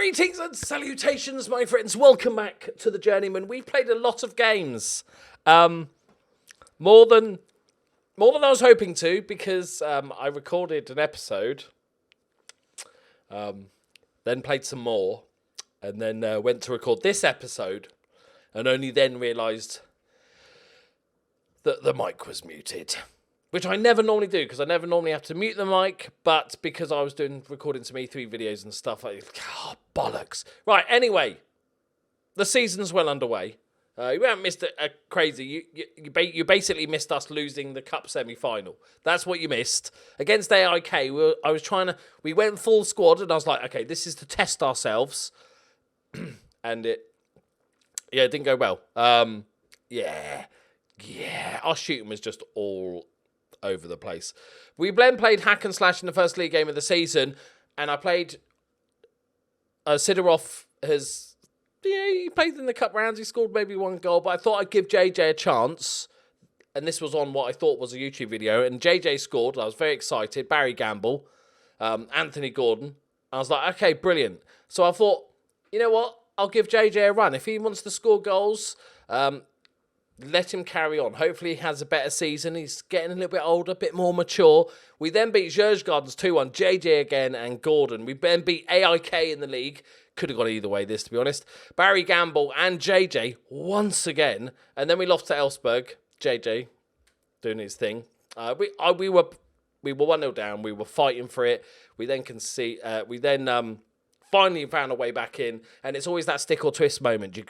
Greetings and salutations, my friends. Welcome back to the Journeyman. We've played a lot of games. More than I was hoping to, because I recorded an episode, then played some more, and then went to record this episode, and only then realised that the mic was muted. Which I never normally do, because I never normally have to mute the mic, but because I was recording some E3 videos and stuff, bollocks. Right, anyway, the season's well underway. You haven't missed a crazy. You basically missed us losing the cup semi-final. That's what you missed against AIK. We went full squad, and I was like, okay, this is to test ourselves, and it didn't go well. Our shooting was just all over the place. We then played hack and slash in the first league game of the season, and I played. Sidorov he played in the cup rounds. He scored maybe one goal, but I thought I'd give JJ a chance. And this was on what I thought was a YouTube video, and JJ scored. I was very excited. Barry Gamble, Anthony Gordon. I was like, okay, brilliant. So I thought, you know what? I'll give JJ a run. If he wants to score goals, let him carry on. Hopefully he has a better season. He's getting a little bit older, a bit more mature. We then beat Gardens 2-1, JJ again and Gordon. We then beat AIK in the league. Could have gone either way, this, to be honest. Barry Gamble and JJ once again. And then we lost to Elfsborg. JJ doing his thing. We were 1-0 down. We were fighting for it. We then finally found a way back in. And it's always that stick or twist moment. You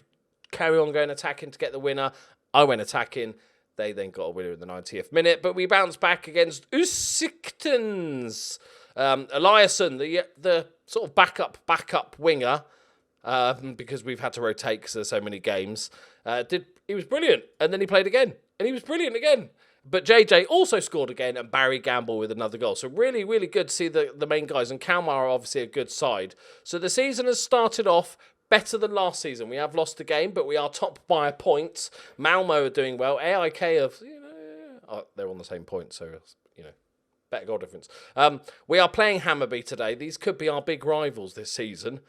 carry on going attacking to get the winner. I went attacking. They then got a winner in the 90th minute. But we bounced back against Usiktens. Eliasson, the sort of backup winger, because we've had to rotate because there's so many games, he was brilliant. And then he played again. And he was brilliant again. But JJ also scored again, and Barry Gamble with another goal. So really, really good to see the main guys. And Kalmar are obviously a good side. So the season has started off better than last season. We have lost a game, but we are top by a point. Malmo are doing well. AIK they're on the same point, so better goal difference. We are playing Hammerby today. These could be our big rivals this season.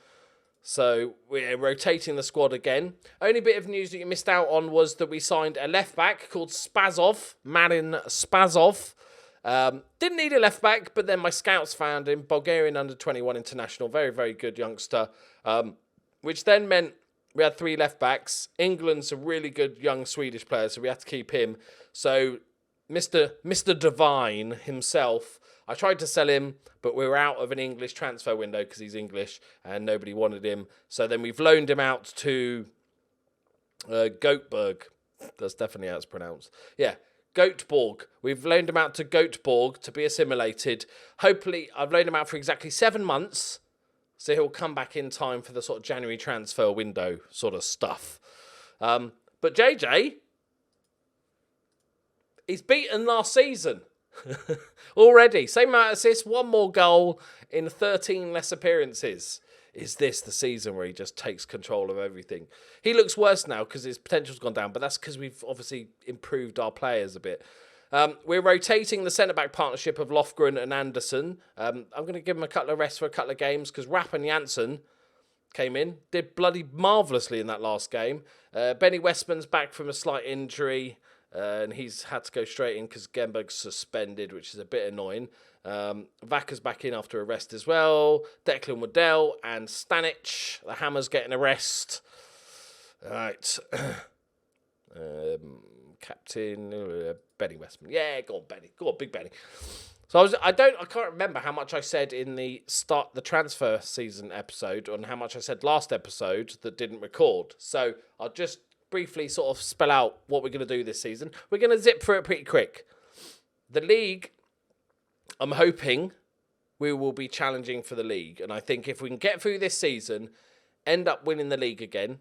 So we're rotating the squad again. Only bit of news that you missed out on was that we signed a left back called Spazov, Marin Spazov. Didn't need a left back, but then my scouts found him. Bulgarian under-21 international, very, very good youngster. Which then meant we had 3 left backs. England's a really good young Swedish player, so we had to keep him. So Mr. Divine himself, I tried to sell him, but we were out of an English transfer window because he's English and nobody wanted him. So then we've loaned him out to Göteborg. That's definitely how it's pronounced. Yeah, Göteborg. We've loaned him out to Göteborg to be assimilated. Hopefully, I've loaned him out for exactly 7 months. So he'll come back in time for the sort of January transfer window sort of stuff. But JJ, he's beaten last season already. Same amount of assists, 1 more goal in 13 less appearances. Is this the season where he just takes control of everything? He looks worse now because his potential's gone down, but that's because we've obviously improved our players a bit. We're rotating the centre-back partnership of Lofgren and Anderson. I'm going to give him a couple of rests for a couple of games because Rapp and Janssen came in, did bloody marvellously in that last game. Benny Westman's back from a slight injury, and he's had to go straight in because Gemberg's suspended, which is a bit annoying. Vacca's back in after a rest as well. Declan Waddell and Stanic. The Hammer's getting a rest. All right. Captain Benny Westman. Yeah, go on, Benny. Go on, big Benny. So I can't remember how much I said in the transfer season episode and how much I said last episode that didn't record. So I'll just briefly sort of spell out what we're going to do this season. We're going to zip through it pretty quick. The league, I'm hoping we will be challenging for the league. And I think if we can get through this season, end up winning the league again,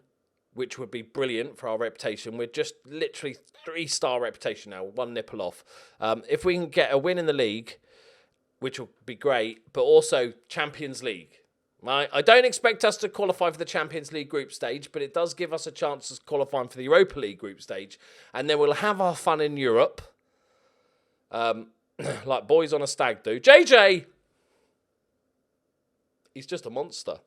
which would be brilliant for our reputation. We're just literally 3-star reputation now, 1 nipple off. If we can get a win in the league, which will be great, but also Champions League. Right? I don't expect us to qualify for the Champions League group stage, but it does give us a chance of qualifying for the Europa League group stage. And then we'll have our fun in Europe, like boys on a stag do. JJ! He's just a monster.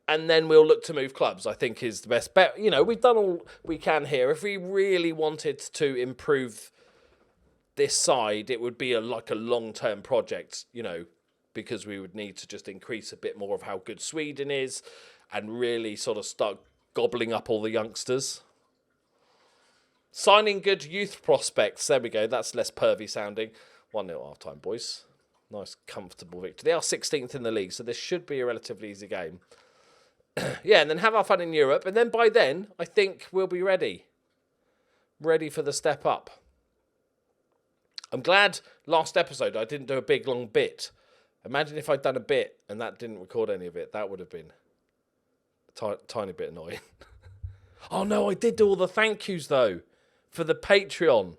and then we'll look to move clubs, I think is the best bet. You know, we've done all we can here. If we really wanted to improve this side, it would be like a long-term project, you know, because we would need to just increase a bit more of how good Sweden is and really sort of start gobbling up all the youngsters. Signing good youth prospects. There we go. That's less pervy sounding. 1-0 half-time, boys. Nice, comfortable victory. They are 16th in the league, so this should be a relatively easy game. Yeah, and then have our fun in Europe. And then by then, I think we'll be ready. Ready for the step up. I'm glad last episode I didn't do a big, long bit. Imagine if I'd done a bit and that didn't record any of it. That would have been a tiny bit annoying. Oh, no, I did do all the thank yous, though, for the Patreon.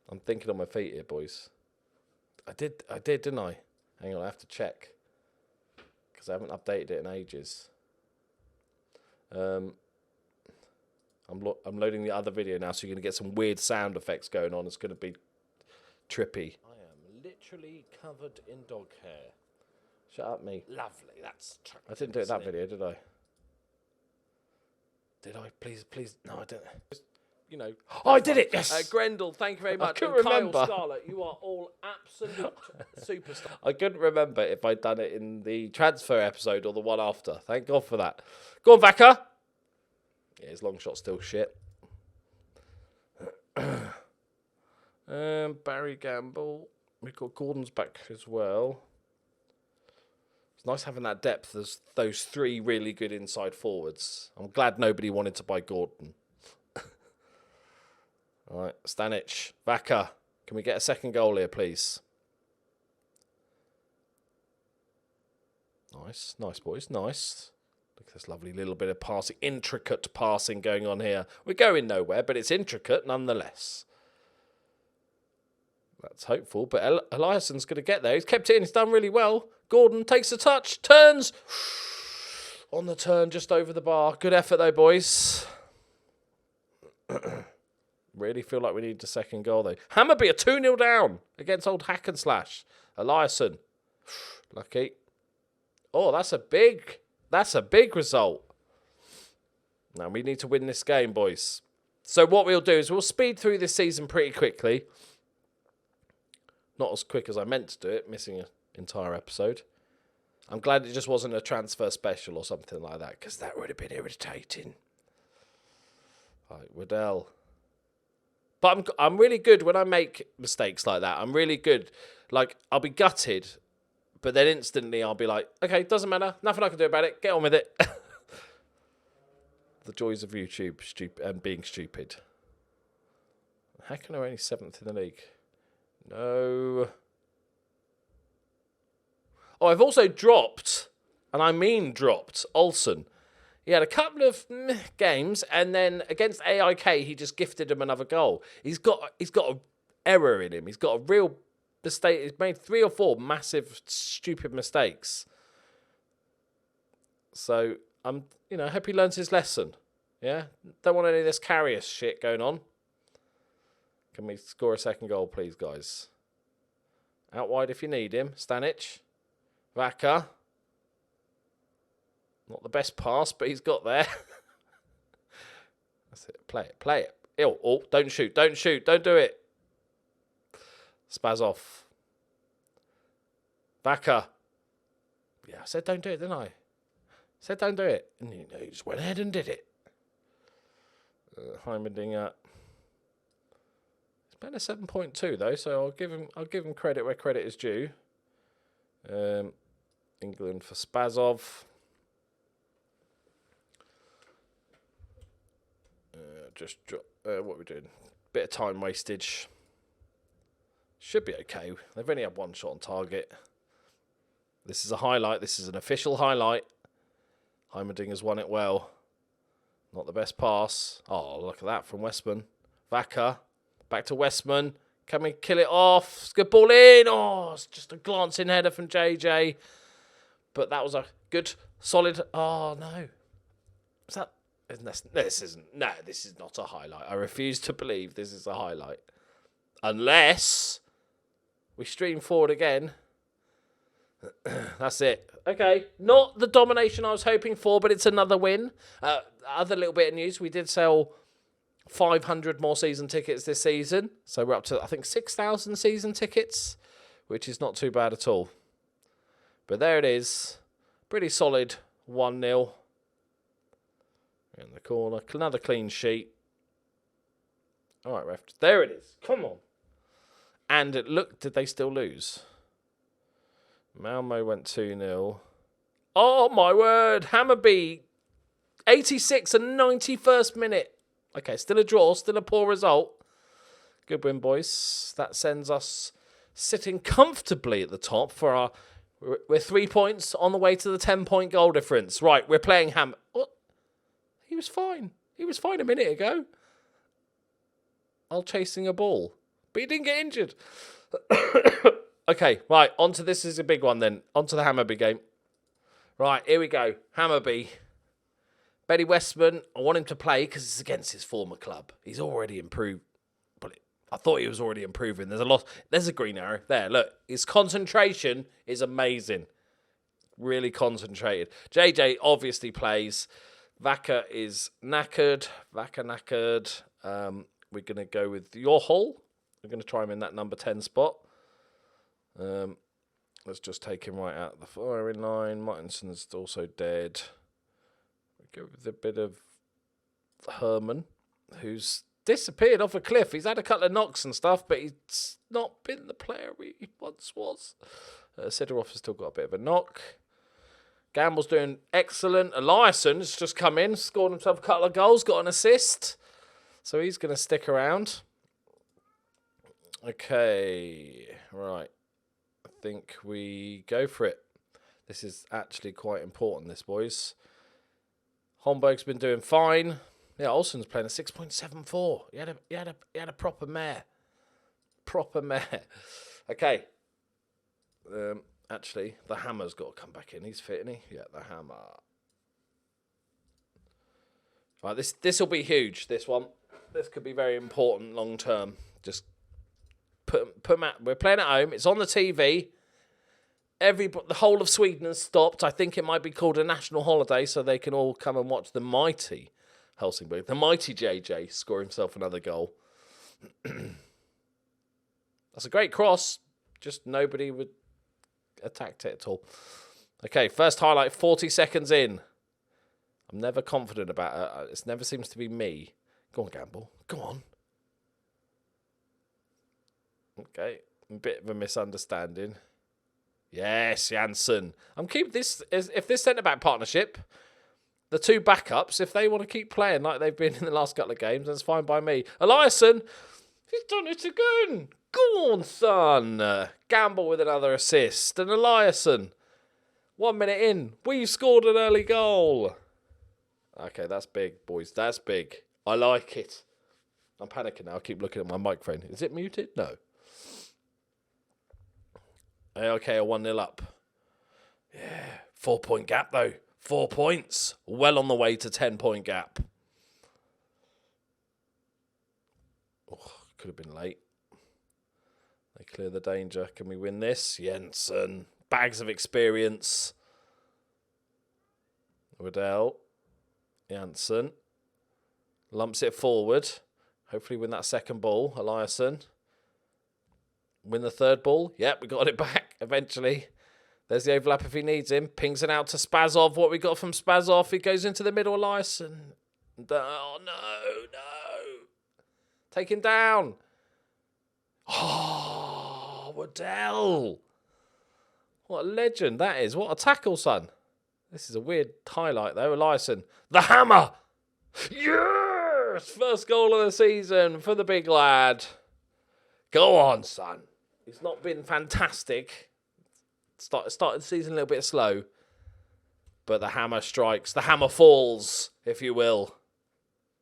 I'm thinking on my feet here, boys. I did, didn't I? Hang on, I have to check. Because I haven't updated it in ages. I'm loading the other video now, so you're going to get some weird sound effects going on. It's going to be trippy. I am literally covered in dog hair. Shut up, me. Lovely, that's... I didn't do it that video, did I? Did I? Please. No, I didn't. You know. Oh, I did it, yes! Grendel, thank you very much. I couldn't remember. Kyle Scarlett, you are all absolute superstars. I couldn't remember if I'd done it in the transfer episode or the one after. Thank God for that. Go on, Vaca. Yeah, his long shot's still shit. Barry Gamble. We've got Gordon's back as well. It's nice having that depth as those three really good inside forwards. I'm glad nobody wanted to buy Gordon. All right, Stanic, Vaca. Can we get a second goal here, please? Nice, boys, nice. Look at this lovely little bit of passing, intricate passing going on here. We're going nowhere, but it's intricate nonetheless. That's hopeful, but Eliasson's going to get there. He's kept it in, he's done really well. Gordon takes a touch, turns. On the turn, just over the bar. Good effort though, boys. Really feel like we need a second goal though. Hammerby are 2-0 down against old Hack and Slash. Eliasson. Lucky. Oh, that's a big result. Now we need to win this game, boys. So what we'll do is we'll speed through this season pretty quickly. Not as quick as I meant to do it, missing an entire episode. I'm glad it just wasn't a transfer special or something like that, because that would have been irritating. Right, Waddell. But I'm really good when I make mistakes like that. I'm really good. Like, I'll be gutted, but then instantly I'll be like, okay, doesn't matter. Nothing I can do about it. Get on with it. The joys of YouTube and being stupid. How can I only 7th in the league? No. Oh, I've also dropped, and I mean dropped, Olsen. He had a couple of games, and then against AIK, he just gifted him another goal. He's got an error in him. He's got a real mistake. He's made 3 or 4 massive, stupid mistakes. So I hope he learns his lesson. Yeah, don't want any of this carrier shit going on. Can we score a second goal, please, guys? Out wide if you need him. Stanic, Vaca. Not the best pass, but he's got there. That's it. Play it. Oh, don't shoot. Don't do it. Spaz off. Vaca. Yeah, I said don't do it, didn't I? Said don't do it. And he just went ahead and did it. Heimerdinger. It's been a 7.2 though, so I'll give him credit where credit is due. England for Spazov. What are we doing? Bit of time wastage. Should be okay. They've only had 1 shot on target. This is a highlight. This is an official highlight. Heimerdinger's won it well. Not the best pass. Oh, look at that from Westman. Vaca. Back to Westman. Can we kill it off? It's a good ball in. Oh, it's just a glancing header from JJ. But that was a good, solid... Oh, no. Is that... This is not a highlight. I refuse to believe this is a highlight. Unless we stream forward again. That's it. Okay, not the domination I was hoping for, but it's another win. Other little bit of news, we did sell 500 more season tickets this season. So we're up to, I think, 6,000 season tickets, which is not too bad at all. But there it is. Pretty solid 1-0. In the corner. Another clean sheet. All right, ref. There it is. Come on. And look, did they still lose? Malmo went 2-0. Oh, my word. Hammerby. 86 and 91st minute. Okay, still a draw. Still a poor result. Good win, boys. That sends us sitting comfortably at the top for our... We're 3 points on the way to the 10-point goal difference. Right, we're playing What? He was fine. He was fine a minute ago. While chasing a ball. But he didn't get injured. Okay, right, on to this is a big one then. On to the Hammerby game. Right, here we go. Hammerby. Benny Westman, I want him to play because it's against his former club. He's already improved. I thought he was already improving. There's a green arrow. There, look. His concentration is amazing. Really concentrated. JJ obviously plays. Vaka is knackered. We're going to go with your Hull. We're going to try him in that number 10 spot. Let's just take him right out of the firing line. Martinson's also dead. We go with a bit of Herman, who's disappeared off a cliff. He's had a couple of knocks and stuff, but he's not been the player he once was. Sidorov has still got a bit of a knock. Gamble's doing excellent. Eliasson's just come in, scored himself a couple of goals, got an assist. So he's going to stick around. Okay, right. I think we go for it. This is actually quite important, this, boys. Holmberg's been doing fine. Yeah, Olsen's playing a 6.74. He had a proper mare. Okay. Actually, the Hammer's got to come back in. He's fit, isn't he? Yeah, the Hammer. Right, this will be huge, this one. This could be very important long term. Just put them out. We're playing at home. It's on the TV. The whole of Sweden has stopped. I think it might be called a national holiday so they can all come and watch the mighty Helsingborg. The mighty JJ score himself another goal. That's a great cross. Just nobody would attacked it at all. Okay, first highlight, 40 seconds in. I'm never confident about it. It never seems to be me. Go on, Gamble. Go on. Okay, a bit of a misunderstanding. Yes, Janssen. I'm keeping this. If this centre-back partnership, the two backups, if they want to keep playing like they've been in the last couple of games, that's fine by me. Eliasson, he's done it again. Go on, son. Gamble with another assist. And Eliasson, 1 minute in, we've scored an early goal. Okay, that's big, boys. That's big. I like it. I'm panicking now. I keep looking at my microphone. Is it muted? No. Okay, a 1-0 up. Yeah. 4-point gap, though. 4 points. Well on the way to 10-point gap. Oh, could have been late. They clear the danger. Can we win this? Jensen. Bags of experience. Waddell. Janssen. Lumps it forward. Hopefully win that second ball. Eliasson. Win the third ball. Yep, we got it back eventually. There's the overlap if he needs him. Pings it out to Spazov. What we got from Spazov? He goes into the middle. Eliasson. Oh, no. Take him down. Oh, Waddell. What a legend that is. What a tackle, son. This is a weird highlight, though. Eliasson. The Hammer. Yes! First goal of the season for the big lad. Go on, son. He's not been fantastic. Started the season a little bit slow. But the hammer strikes. The hammer falls, if you will.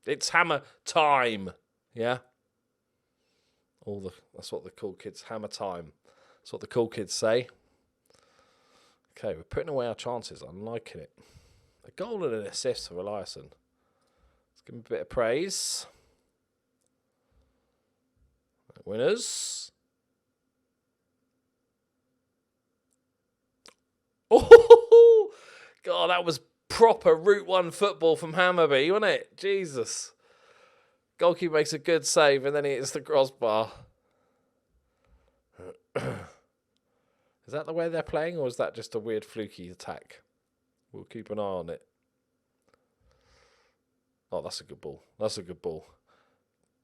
It's hammer time. Yeah? That's what the cool kids... Hammer time. That's what the cool kids say. Okay, we're putting away our chances. I'm liking it. A goal and an assist for Eliasson. Let's give him a bit of praise. Winners. Oh, God, that was proper Route 1 football from Hammerby, wasn't it? Jesus. Goalkeeper makes a good save and then he hits the crossbar. Is that the way they're playing, or is that just a weird fluky attack? We'll keep an eye on it. Oh, that's a good ball. That's a good ball.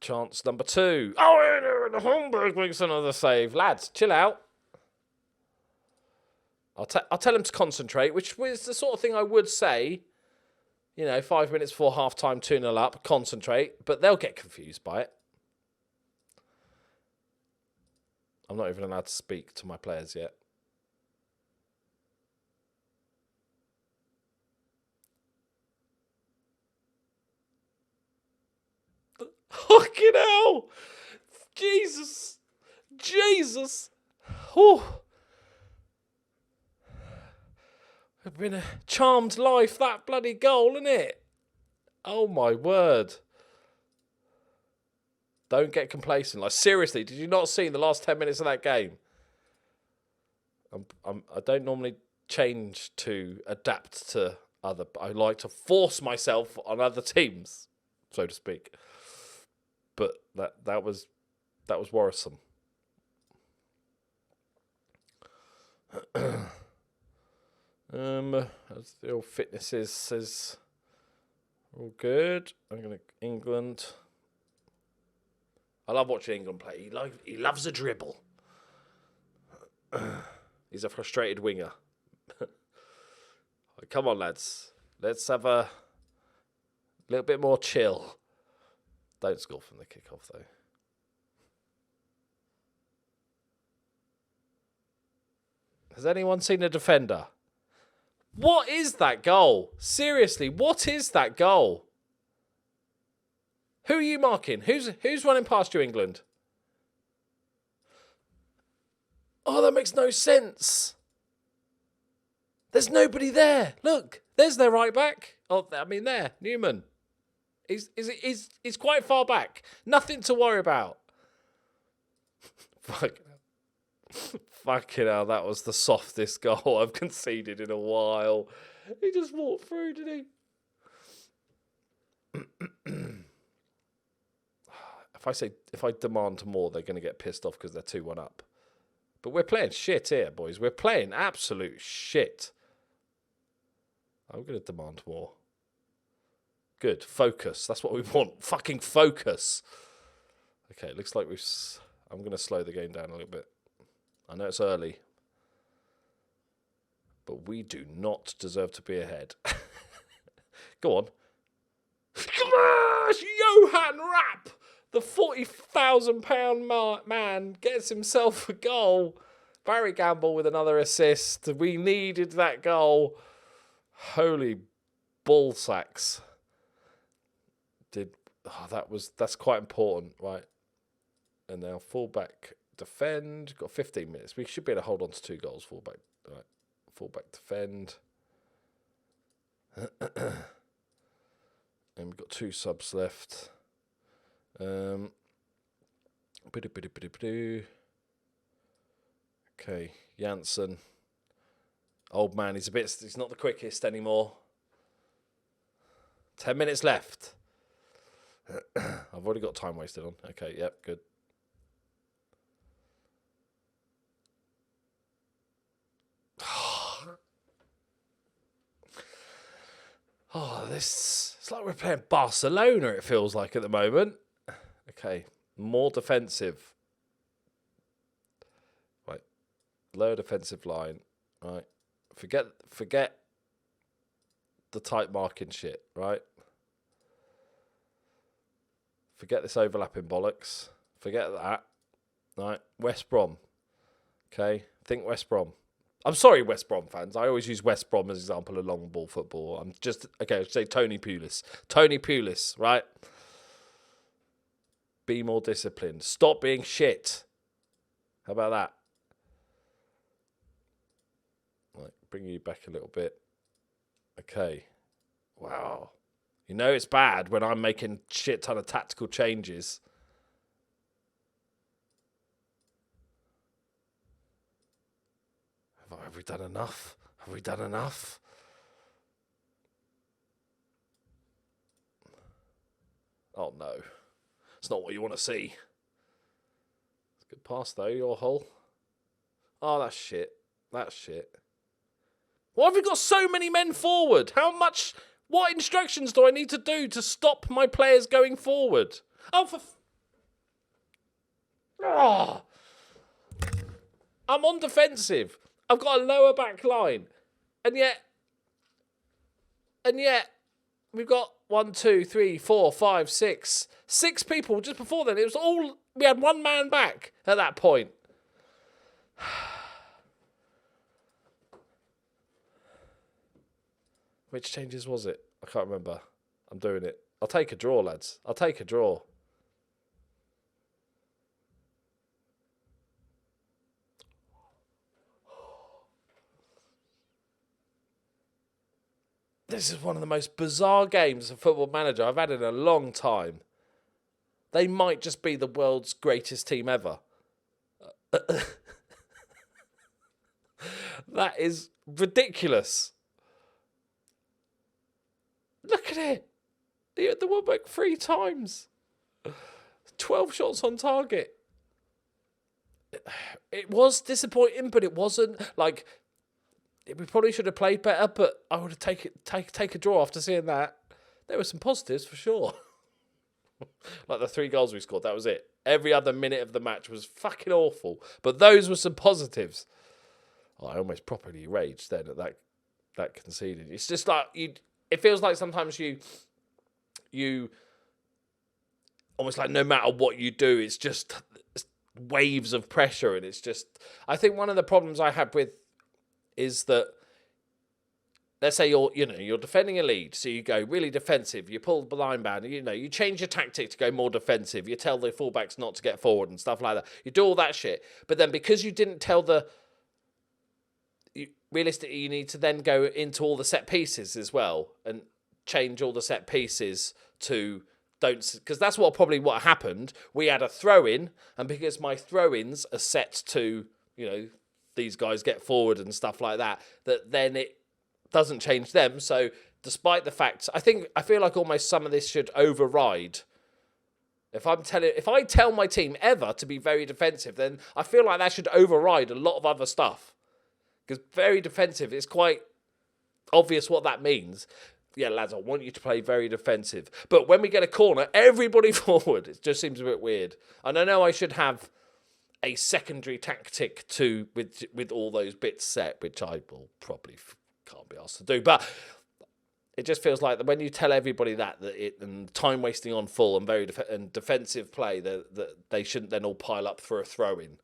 Chance number 2. Oh, and Holmberg makes another save. Lads, chill out. I'll tell him to concentrate, which was the sort of thing I would say. 5 minutes before half-time, 2-0 up, concentrate. But they'll get confused by it. I'm not even allowed to speak to my players yet. Fucking hell! Jesus! Oh! It's been a charmed life, that bloody goal, isn't it? Oh my word. Don't get complacent. Like, seriously, did you not see the last 10 minutes of that game? I don't normally change to adapt to other... I like to force myself on other teams, so to speak. But that was worrisome. As the old fitness says, all good. I'm going to England. I love watching England play. He loves a dribble. He's a frustrated winger. Come on, lads. Let's have a little bit more chill. Don't score from the kickoff, though. Has anyone seen a defender? What is that goal? Seriously, what is that goal? Who are you marking? Who's running past you, England? Oh, that makes no sense. There's nobody there. Look, there's their right back. Oh, I mean, there, Newman. He's quite far back. Nothing to worry about. Fucking hell, that was the softest goal I've conceded in a while. He just walked through, didn't he? If I demand more, they're going to get pissed off because they're 2-1 up. But we're playing shit here, boys. We're playing absolute shit. I'm going to demand more. Good. Focus. That's what we want. Fucking focus. Okay, it looks like I'm going to slow the game down a little bit. I know it's early. But we do not deserve to be ahead. Go on. Smash! Johan Rapp! The £40,000 man gets himself a goal. Barry Gamble with another assist. We needed that goal. Holy ball sacks. That's quite important, right? And now fullback defend. Got 15 minutes. We should be able to hold on to 2 goals. Fullback, right? Fullback defend. And we've got 2 subs left. Okay, Janssen. Old man, he's not the quickest anymore. 10 minutes left. I've already got time wasted on. Okay, yep, good. It's like we're playing Barcelona, it feels like at the moment. Okay, more defensive. Right, lower defensive line. Right, forget the tight marking shit. Right, forget this overlapping bollocks. Forget that. Right, West Brom. Okay, think West Brom. I'm sorry, West Brom fans. I always use West Brom as an example of long ball football. I'm just okay. Say Tony Pulis. Tony Pulis, right? Be more disciplined. Stop being shit. How about that? Right, bring you back a little bit. Okay. Wow. You know it's bad when I'm making shit ton of tactical changes. Have we done enough? Have we done enough? Oh, no. It's not what you want to see. Good pass, though, your Hull. Oh, that's shit. That's shit. Why have we got so many men forward? What instructions do I need to do to stop my players going forward? Oh, I'm on defensive. I've got a lower back line. And yet, we've got 1, 2, 3, 4, 5, 6. 6 people just before then. It was all, we had one man back at that point. Which changes was it? I can't remember. I'm doing it. I'll take a draw, lads. I'll take a draw. This is one of the most bizarre games of Football Manager I've had in a long time. They might just be the world's greatest team ever. That is ridiculous. Look at it. He hit the woodwork 3 times. 12 shots on target. It was disappointing, but it wasn't like... We probably should have played better, but I would have take a draw after seeing that. There were some positives for sure. Like the 3 goals we scored, that was it. Every other minute of the match was fucking awful. But those were some positives. Oh, I almost properly raged then at that conceded. It's just like it feels like sometimes you almost like no matter what you do, it's just waves of pressure, and it's just. I think one of the problems I had with is that, let's say you're defending a lead, so you go really defensive, you pull the line back, you change your tactic to go more defensive, you tell the fullbacks not to get forward and stuff like that. You do all that shit, but then because you didn't tell realistically, you need to then go into all the set pieces as well and change all the set pieces to because that's what happened. We had a throw-in, and because my throw-ins are set to, these guys get forward and stuff like that, that then it doesn't change them. So despite the fact, I feel like almost some of this should override. If I tell my team ever to be very defensive, then I feel like that should override a lot of other stuff. Because very defensive, it's quite obvious what that means. Yeah, lads, I want you to play very defensive. But when we get a corner, everybody forward. It just seems a bit weird. And I know I should have a secondary tactic with all those bits set, which I will probably can't be asked to do. But it just feels like that when you tell everybody that and time wasting on full and very defensive play, that they shouldn't then all pile up for a throw-in.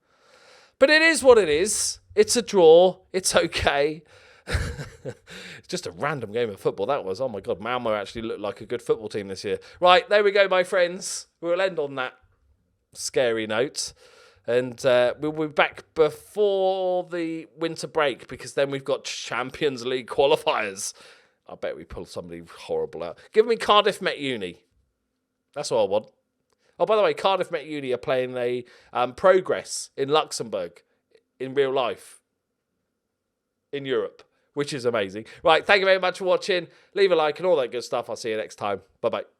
But it is what it is. It's a draw. It's okay. It's just a random game of football, that was. Oh, my God. Malmo actually looked like a good football team this year. Right, there we go, my friends. We'll end on that scary note. And we'll be back before the winter break, because then we've got Champions League qualifiers. I bet we pull somebody horrible out. Give me Cardiff Met Uni. That's all I want. Oh, by the way, Cardiff Met Uni are playing a Progress in Luxembourg in real life in Europe, which is amazing. Right, thank you very much for watching. Leave a like and all that good stuff. I'll see you next time. Bye-bye.